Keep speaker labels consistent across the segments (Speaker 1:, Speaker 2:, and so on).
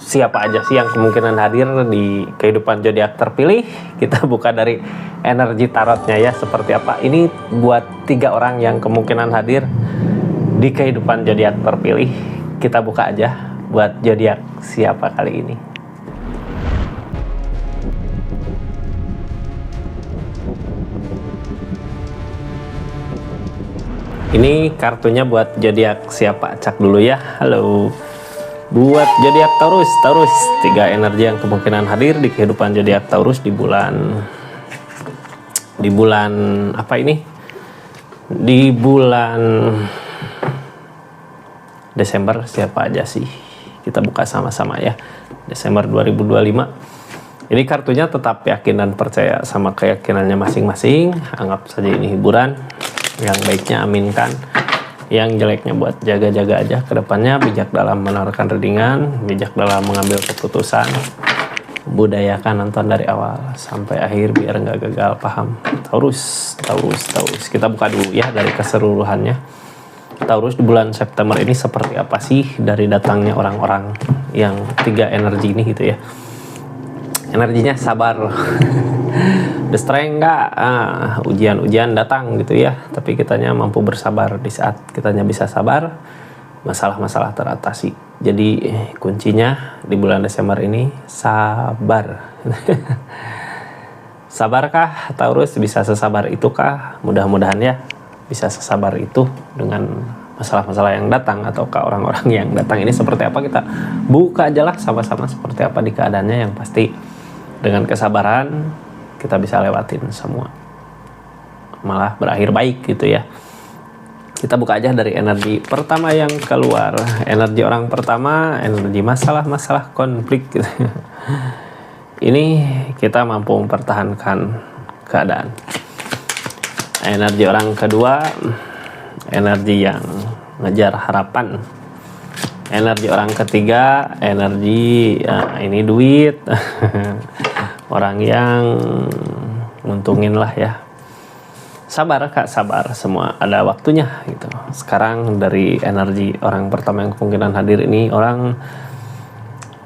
Speaker 1: siapa aja sih yang kemungkinan hadir di kehidupan zodiak terpilih. Kita buka dari energi tarotnya ya, seperti apa. Ini buat 3 orang yang kemungkinan hadir di kehidupan zodiak terpilih. Kita buka aja buat zodiak siapa kali ini. Ini kartunya buat zodiak siapa? Cak dulu ya. Halo. Buat zodiak Taurus, 3 energi yang kemungkinan hadir di kehidupan zodiak Taurus di bulan apa ini? Di bulan Desember siapa aja sih? Kita buka sama-sama ya. Desember 2025. Ini kartunya tetap yakin dan percaya sama keyakinannya masing-masing. Anggap saja ini hiburan. Yang baiknya aminkan, yang jeleknya buat jaga-jaga aja ke depannya. Bijak dalam menaruhkan readingan, bijak dalam mengambil keputusan. Budayakan nonton dari awal sampai akhir biar nggak gagal paham. Taurus. Kita buka dulu ya dari keseluruhannya. Taurus di bulan September ini seperti apa sih dari datangnya orang-orang yang 3 energi ini gitu ya. Energinya sabar. The strength nggak, ujian-ujian datang gitu ya, tapi kitanya mampu bersabar. Di saat kitanya bisa sabar, masalah-masalah teratasi. Jadi kuncinya di bulan Desember ini sabar. Sabarkah Taurus? Bisa sesabar itukah? Mudah-mudahan ya bisa sesabar itu dengan masalah-masalah yang datang, ataukah orang-orang yang datang ini seperti apa. Kita buka aja lah sama-sama seperti apa di keadaannya. Yang pasti dengan kesabaran kita bisa lewatin semua, malah berakhir baik gitu ya. Kita buka aja dari energi pertama yang keluar. Energi orang pertama, energi masalah-masalah konflik gitu. Ini kita mampu mempertahankan keadaan. Energi orang kedua, energi yang ngejar harapan. Energi orang ketiga, energi ini duit. Orang yang nguntungin lah ya. Sabar kak, sabar, semua ada waktunya gitu. Sekarang dari energi orang pertama yang kemungkinan hadir ini, orang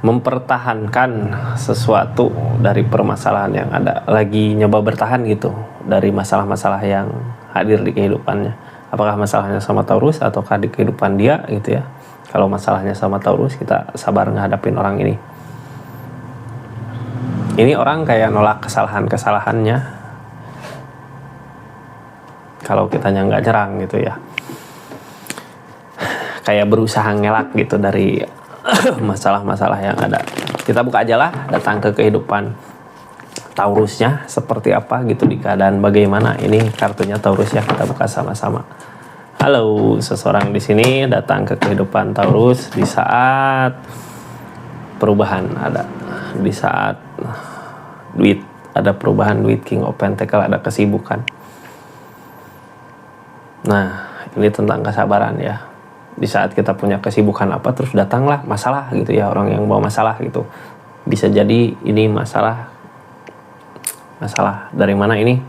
Speaker 1: mempertahankan sesuatu dari permasalahan yang ada, lagi nyoba bertahan gitu dari masalah-masalah yang hadir di kehidupannya. Apakah masalahnya sama Taurus ataukah di kehidupan dia gitu ya. Kalau masalahnya sama Taurus, kita sabar ngadapin orang ini. Ini orang kayak nolak kesalahan-kesalahannya. Kalau kitanya nggak nyerang gitu ya. Kayak berusaha ngelak gitu dari masalah-masalah yang ada. Kita buka aja lah, datang ke kehidupan Taurusnya seperti apa gitu, di keadaan bagaimana. Ini kartunya Taurus ya, kita buka sama-sama. Halo, seseorang di sini datang ke kehidupan Taurus di saat perubahan ada. Di saat duit, ada perubahan duit, King of Pentacle, ada kesibukan. Nah, ini tentang kesabaran ya. Di saat kita punya kesibukan apa, terus datanglah masalah gitu ya, orang yang bawa masalah gitu. Bisa jadi ini masalah dari mana ini?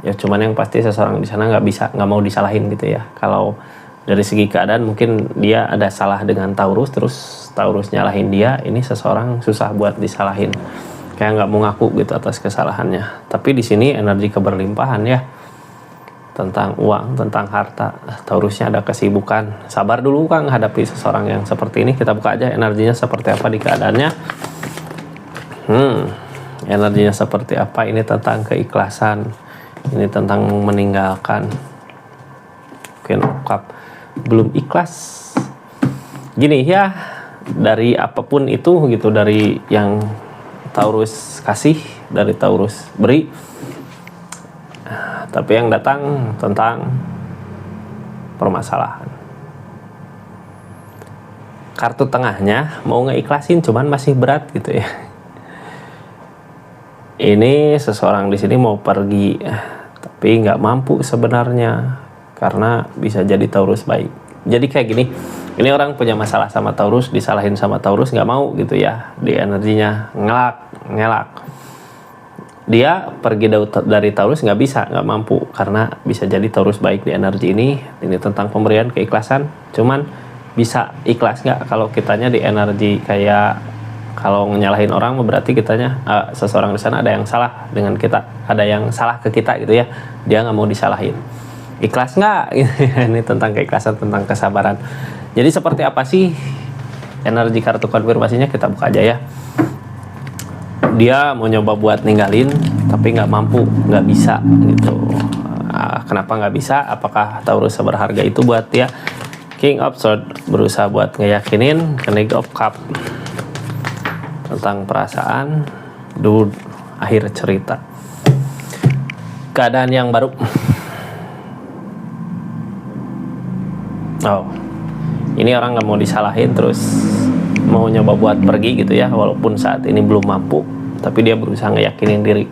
Speaker 1: Ya cuman yang pasti seseorang di sana nggak mau disalahin gitu ya. Kalau dari segi keadaan mungkin dia ada salah dengan Taurus, terus Taurus nyalahin dia. Ini seseorang susah buat disalahin, kayak nggak mau ngaku gitu atas kesalahannya. Tapi di sini energi keberlimpahan ya, tentang uang, tentang harta. Taurusnya ada kesibukan. Sabar dulu Kang hadapi seseorang yang seperti ini. Kita buka aja energinya seperti apa di keadaannya. Energinya seperti apa? Ini tentang keikhlasan. Ini tentang meninggalkan. Mungkin belum ikhlas. Gini ya, dari apapun itu gitu, dari yang Taurus kasih, dari Taurus beri, tapi yang datang tentang permasalahan. Kartu tengahnya mau ngeikhlasin cuman masih berat gitu ya. Ini seseorang di sini mau pergi tapi nggak mampu sebenarnya, karena bisa jadi Taurus baik. Jadi kayak gini, ini orang punya masalah sama Taurus, disalahin sama Taurus, nggak mau gitu ya, di energinya ngelak. Dia pergi dari Taurus nggak mampu, karena bisa jadi Taurus baik di energi ini. Ini tentang pemberian keikhlasan, cuman bisa ikhlas nggak kalau kitanya di energi kayak kalau nyalahin orang berarti kitanya seseorang di sana ada yang salah dengan kita, ada yang salah ke kita gitu ya, dia nggak mau disalahin. Ikhlas nggak? Ini tentang keikhlasan, tentang kesabaran. Jadi seperti apa sih energi kartu konfirmasinya? Kita buka aja ya. Dia mau nyoba buat ninggalin tapi nggak mampu, nggak bisa gitu. Kenapa nggak bisa? Apakah Taurus seberharga itu buat dia? King of Swords berusaha buat ngeyakinin. Knave of Cup tentang perasaan. Dude, akhir cerita. Keadaan yang baru. Oh, ini orang nggak mau disalahin terus mau nyoba buat pergi gitu ya, walaupun saat ini belum mampu, tapi dia berusaha ngeyakinin diri.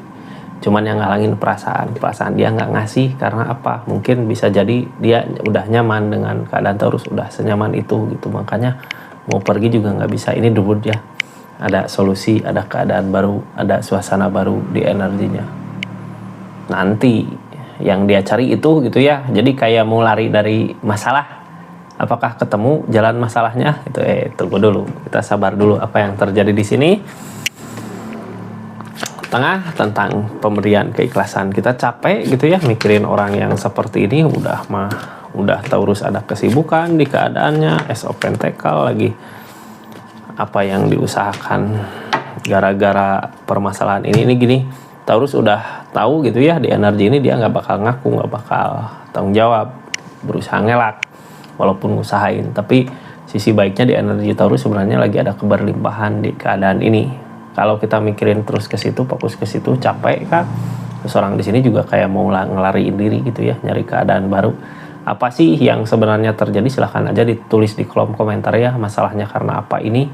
Speaker 1: Cuman yang ngalangin perasaan dia nggak ngasih karena apa? Mungkin bisa jadi dia udah nyaman dengan keadaan Taurus, udah senyaman itu gitu, makanya mau pergi juga nggak bisa. Ini debut ya, ada solusi, ada keadaan baru, ada suasana baru di energinya. Nanti yang dia cari itu gitu ya, jadi kayak mau lari dari masalah. Apakah ketemu jalan masalahnya? Itu tunggu dulu, kita sabar dulu apa yang terjadi di sini. Tengah tentang pemberian keikhlasan, kita capek gitu ya mikirin orang yang seperti ini. Udah Taurus ada kesibukan di keadaannya, Ace of Pentacle lagi, apa yang diusahakan gara-gara permasalahan ini gini. Taurus udah tahu gitu ya di energi ini dia nggak bakal ngaku, nggak bakal tanggung jawab, berusaha ngelak walaupun usahain. Tapi sisi baiknya di energi Taurus sebenarnya lagi ada keberlimpahan di keadaan ini. Kalau kita mikirin terus ke situ, fokus ke situ, capek kan. Seseorang di sini juga kayak mau ngelariin diri gitu ya, nyari keadaan baru. Apa sih yang sebenarnya terjadi? Silahkan aja ditulis di kolom komentar ya, masalahnya karena apa ini.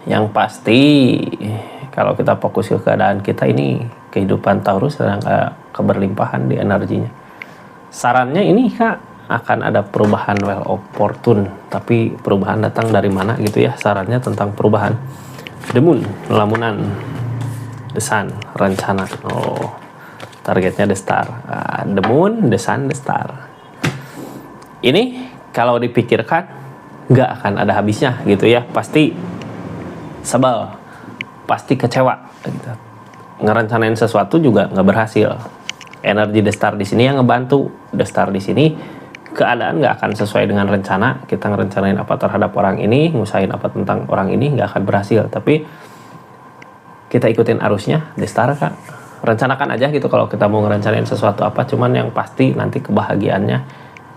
Speaker 1: Yang pasti kalau kita fokus ke keadaan kita ini, kehidupan Taurus sedang keberlimpahan di energinya. Sarannya ini Kak, akan ada perubahan well of fortune, tapi perubahan datang dari mana gitu ya. Sarannya tentang perubahan. The Moon, lamunan. The Sun, rencana. Oh, targetnya The Star. The Moon, The Sun, The Star. Ini kalau dipikirkan nggak akan ada habisnya gitu ya. Pasti sebel, pasti kecewa gitu. Ngerencanain sesuatu juga nggak berhasil. Energi The Star di sini yang ngebantu. The Star di sini keadaan nggak akan sesuai dengan rencana. Kita ngerencanain apa terhadap orang ini, ngusahain apa tentang orang ini, nggak akan berhasil. Tapi kita ikutin arusnya, The Star Kak. Rencanakan aja gitu kalau kita mau ngerencanain sesuatu apa, cuman yang pasti nanti kebahagiaannya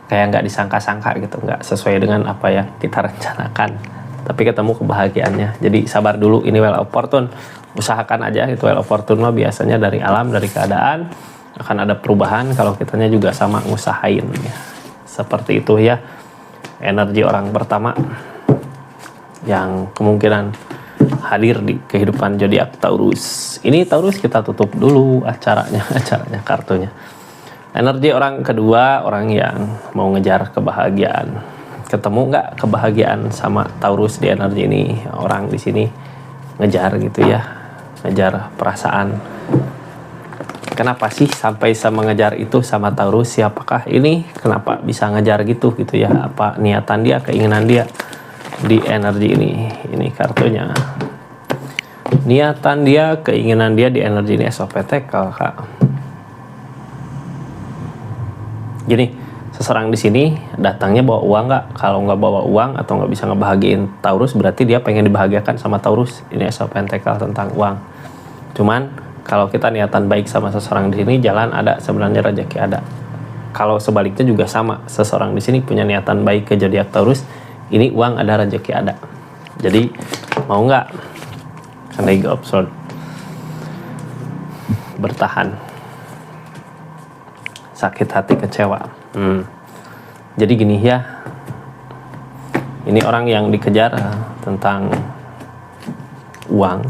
Speaker 1: kayak nggak disangka-sangka gitu, nggak sesuai dengan apa yang kita rencanakan. Tapi ketemu kebahagiaannya. Jadi sabar dulu, ini well of fortune. Usahakan aja gitu, well of fortune mah biasanya dari alam, dari keadaan. Akan ada perubahan kalau kitanya juga sama ngusahain ya. Seperti itu ya energi orang pertama yang kemungkinan hadir di kehidupan zodiak Taurus. Ini Taurus kita tutup dulu acaranya kartunya. Energi orang kedua, orang yang mau ngejar kebahagiaan. Ketemu nggak kebahagiaan sama Taurus di energi ini? Orang di sini ngejar gitu ya, ngejar perasaan. Kenapa sih sampai sama ngejar itu sama Taurus? Siapakah ini? Kenapa bisa ngejar gitu ya? Apa niatan dia, keinginan dia di energi ini? Ini kartunya. Niatan dia, keinginan dia di energi ini Ace of Pentacle, Kak. Gini, seseorang di sini datangnya bawa uang nggak? Kalau nggak bawa uang atau nggak bisa ngebahagiain Taurus, berarti dia pengen dibahagiakan sama Taurus. Ini Ace of Pentacle tentang uang. Cuman kalau kita niatan baik sama seseorang di sini, jalan ada, sebenarnya rezeki ada. Kalau sebaliknya juga sama, seseorang di sini punya niatan baik ke zodiak Taurus, ini uang ada, rezeki ada. Jadi mau nggak? Knave of Swords, bertahan. Sakit hati, kecewa. Jadi gini ya, ini orang yang dikejar tentang uang,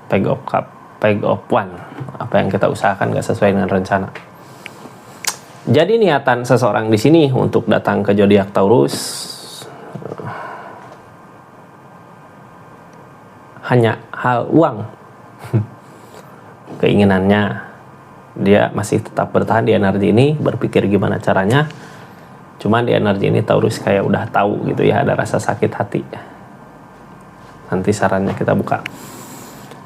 Speaker 1: Page of Cup, Page of One. Apa yang kita usahakan gak sesuai dengan rencana. Jadi niatan seseorang di sini untuk datang ke zodiak Taurus hanya hal uang. Keinginannya dia masih tetap bertahan di energi ini, berpikir gimana caranya Cuman di energi ini Taurus kayak udah tahu gitu ya, ada rasa sakit hati. Nanti sarannya kita buka.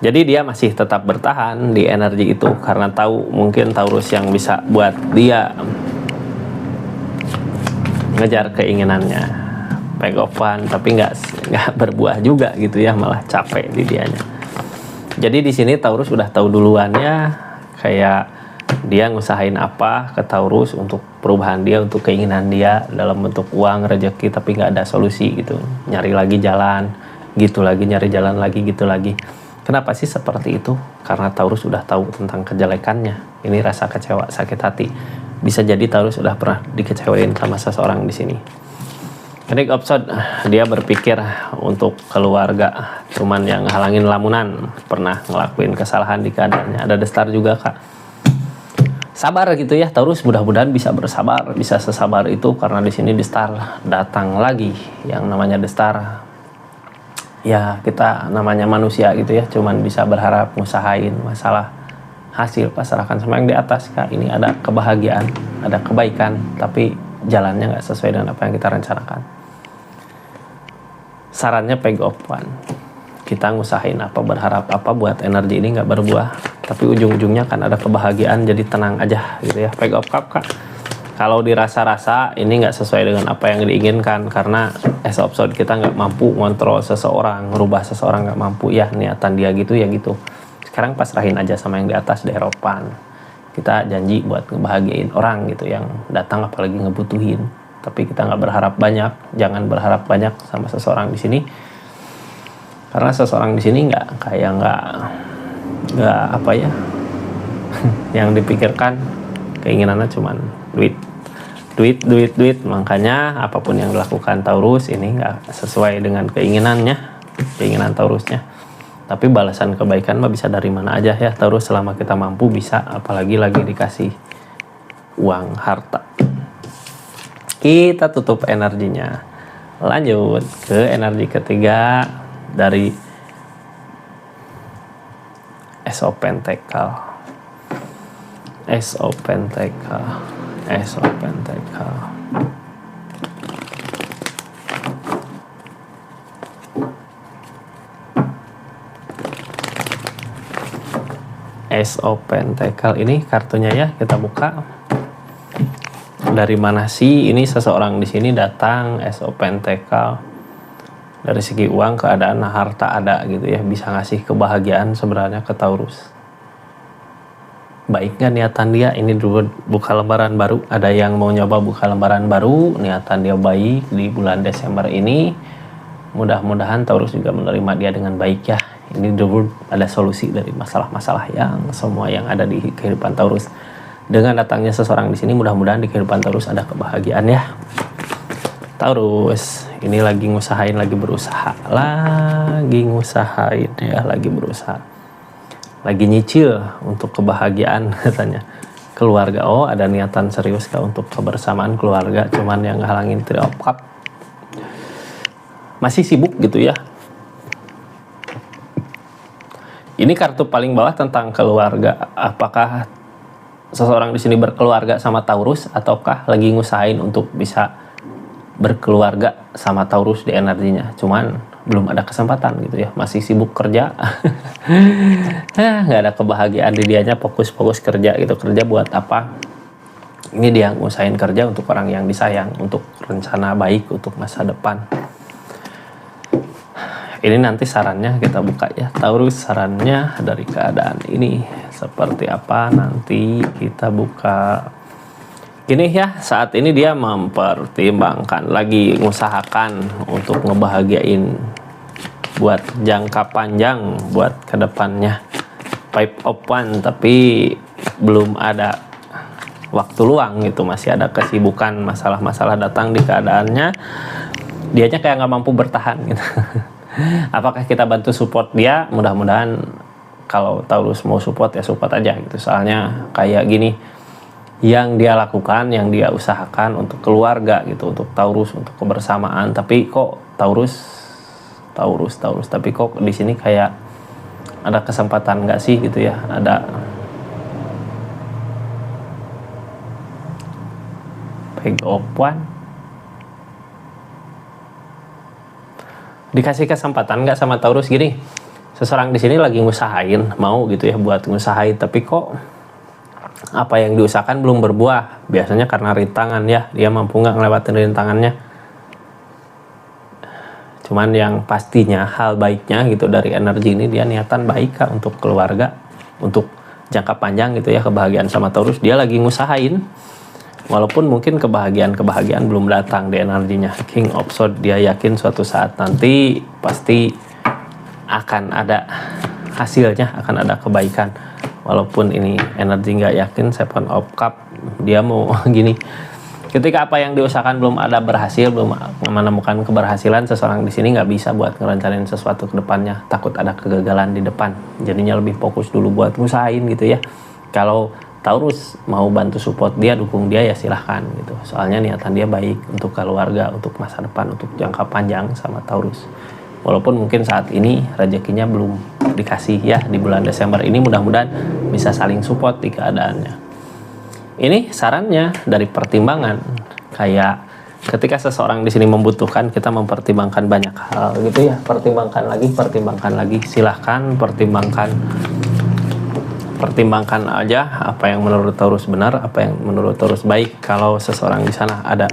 Speaker 1: Jadi dia masih tetap bertahan di energi itu karena tahu mungkin Taurus yang bisa buat dia ngejar keinginannya, back of fun, tapi nggak berbuah juga gitu ya, malah capek di dianya. Jadi di sini Taurus udah tahu duluan ya, kayak dia ngusahain apa ke Taurus untuk perubahan dia, untuk keinginan dia dalam bentuk uang, rezeki, tapi nggak ada solusi gitu. Nyari lagi jalan, gitu lagi, nyari jalan lagi, gitu lagi. Kenapa sih seperti itu? Karena Taurus sudah tahu tentang kejelekannya. Ini rasa kecewa, sakit hati. Bisa jadi Taurus sudah pernah dikecewain sama seseorang di sini. King of Swords, dia berpikir untuk keluarga, cuman yang halangin lamunan, pernah ngelakuin kesalahan di keadaannya. Ada The Star juga kak. Sabar gitu ya Taurus, mudah-mudahan bisa bersabar, bisa sesabar itu karena di sini The Star datang lagi. Yang namanya The Star, ya kita namanya manusia gitu ya, cuman bisa berharap ngusahain, masalah hasil pasrahkan sama yang di atas kak. Ini ada kebahagiaan, ada kebaikan, tapi jalannya nggak sesuai dengan apa yang kita rencanakan. Sarannya peg of one, kita ngusahain apa, berharap apa buat energi ini nggak berbuah, tapi ujung-ujungnya kan ada kebahagiaan, jadi tenang aja gitu ya. Peg of cup kak, kalau dirasa-rasa ini nggak sesuai dengan apa yang diinginkan, karena Ace of Swords kita nggak mampu ngontrol seseorang, merubah seseorang, nggak mampu ya, niatan dia gitu ya gitu. Sekarang pasrahin aja sama yang di atas, di harapan. Kita janji buat ngebahagiain orang gitu yang datang, apalagi ngebutuhin. Tapi kita nggak berharap banyak, jangan berharap banyak sama seseorang di sini. Karena seseorang di sini nggak apa ya, yang dipikirkan keinginannya cuman duit. Makanya apapun yang dilakukan Taurus ini nggak sesuai dengan keinginan Taurusnya. Tapi balasan kebaikan mah bisa dari mana aja ya Taurus, selama kita mampu bisa, apalagi lagi dikasih uang harta. Kita tutup energinya, lanjut ke energi ketiga dari Ace of Pentacle. Ace of Pentacle. Ace of Pentacle. Ace of Pentacle ini kartunya ya, kita buka. Dari mana sih ini seseorang di sini datang? Ace of Pentacle. Dari segi uang, keadaan, harta ada gitu ya, bisa ngasih kebahagiaan sebenarnya ke Taurus. Baik nggak niatan dia? Ini dulu buka lembaran baru. Ada yang mau nyoba buka lembaran baru, niatan dia baik di bulan Desember ini. Mudah-mudahan Taurus juga menerima dia dengan baik ya. Ini dulu ada solusi dari masalah-masalah yang semua yang ada di kehidupan Taurus. Dengan datangnya seseorang di sini, mudah-mudahan di kehidupan Taurus ada kebahagiaan ya. Taurus ini lagi ngusahain, lagi berusaha, lagi berusaha, lagi nyicil untuk kebahagiaan katanya keluarga. Oh, ada niatan serius kah untuk kebersamaan keluarga, cuman yang ngehalangin Three of Cups, masih sibuk gitu ya. Ini kartu paling bawah tentang keluarga. Apakah seseorang di sini berkeluarga sama Taurus, ataukah lagi ngusahain untuk bisa berkeluarga sama Taurus di energinya, cuman belum ada kesempatan gitu ya, masih sibuk kerja. Nggak ada kebahagiaan di dianya, fokus kerja gitu. Kerja buat apa? Ini dia ngusahain kerja untuk orang yang disayang, untuk rencana baik untuk masa depan. Ini nanti sarannya kita buka ya Taurus, sarannya dari keadaan ini seperti apa, nanti kita buka. Gini ya, saat ini dia mempertimbangkan, lagi mengusahakan untuk ngebahagiain buat jangka panjang, buat kedepannya. Pipe open, tapi belum ada waktu luang gitu, masih ada kesibukan, masalah-masalah datang di keadaannya. Dianya kayak nggak mampu bertahan gitu. Apakah kita bantu support dia? Mudah-mudahan kalau Taurus mau support ya support aja gitu. Soalnya kayak gini, yang dia lakukan, yang dia usahakan untuk keluarga gitu, untuk Taurus, untuk kebersamaan. Tapi kok Taurus, tapi kok di sini kayak ada kesempatan nggak sih gitu ya? Ada Page of One. dikasih kesempatan nggak sama Taurus gini, seseorang di sini lagi ngusahain mau gitu ya buat ngusahain, tapi kok apa yang diusahakan belum berbuah, biasanya karena rintangan ya, dia mampu nggak ngelewatin rintangannya. Cuman yang pastinya hal baiknya gitu dari energi ini, dia niatan baik Kak untuk keluarga, untuk jangka panjang gitu ya, kebahagiaan sama Taurus. Dia lagi ngusahain, walaupun mungkin kebahagiaan belum datang di energinya. King of Swords, dia yakin suatu saat nanti pasti akan ada hasilnya, akan ada kebaikan. Walaupun ini energi nggak yakin. Seven of Cups, dia mau gini, ketika apa yang diusahakan belum ada berhasil, belum menemukan keberhasilan, seseorang di sini nggak bisa buat ngerencanain sesuatu ke depannya, takut ada kegagalan di depan, jadinya lebih fokus dulu buat ngusahain gitu ya. Kalau Taurus mau bantu support dia, dukung dia ya silahkan gitu, soalnya niatan dia baik untuk keluarga, untuk masa depan, untuk jangka panjang sama Taurus. Walaupun mungkin saat ini rezekinya belum dikasih ya, di bulan Desember ini mudah-mudahan bisa saling support di keadaannya. Ini sarannya dari pertimbangan, kayak ketika seseorang di sini membutuhkan, kita mempertimbangkan banyak hal gitu ya, pertimbangkan lagi, silahkan pertimbangkan aja apa yang menurut Taurus benar, apa yang menurut Taurus baik. Kalau seseorang di sana ada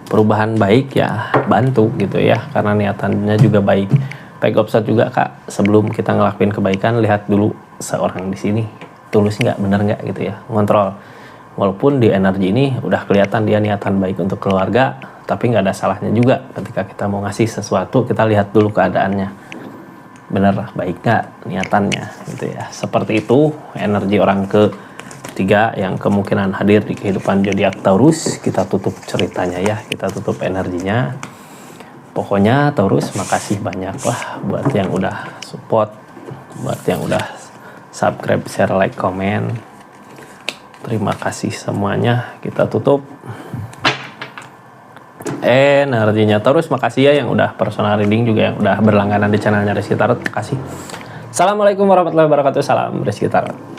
Speaker 1: perubahan baik ya bantu gitu ya, karena niatannya juga baik. Peg of Swords juga Kak, sebelum kita ngelakuin kebaikan, lihat dulu seorang di sini tulus nggak, bener nggak gitu ya, ngontrol. Walaupun di energi ini udah kelihatan dia niatan baik untuk keluarga, tapi nggak ada salahnya juga ketika kita mau ngasih sesuatu, kita lihat dulu keadaannya, bener baik nggak niatannya gitu ya. Seperti itu energi orang ketiga yang kemungkinan hadir di kehidupan zodiak Taurus. Kita tutup ceritanya ya, kita tutup energinya. Pokoknya Taurus, makasih banyak lah buat yang udah support, buat yang udah subscribe, share, like, komen. Terima kasih semuanya. Kita tutup energinya Taurus. Makasih ya yang udah personal reading, juga yang udah berlangganan di channelnya Rizky Tarot. Makasih. Assalamualaikum warahmatullahi wabarakatuh. Salam Rizky Tarot.